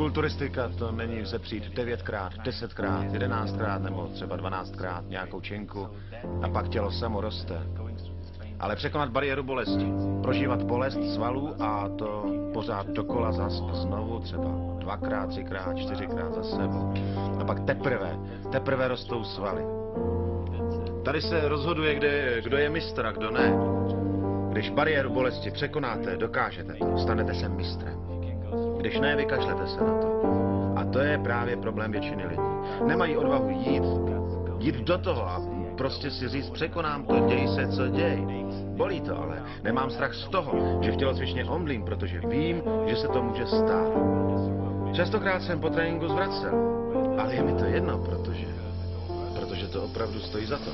Kulturistika to není vzepřít 9krát, 10krát, 11krát nebo třeba 12krát nějakou činku a pak tělo samo roste. Ale překonat bariéru bolesti, prožívat bolest svalů a to pořád dokola zas a znovu, třeba 2krát, 3krát, 4krát za sebou. A pak teprve rostou svaly. Tady se rozhoduje, kdo je mistr a kdo ne. Když bariéru bolesti překonáte, dokážete to, stanete se mistrem. Když ne, vykašlete se na to. A to je právě problém většiny lidí. Nemají odvahu jít do toho a prostě si říct, překonám to, děj se, co děj. Bolí to, ale nemám strach z toho, že v tělocvičně omdlím, protože vím, že se to může stát. Častokrát jsem po tréninku zvracel, ale je mi to jedno, protože to opravdu stojí za to.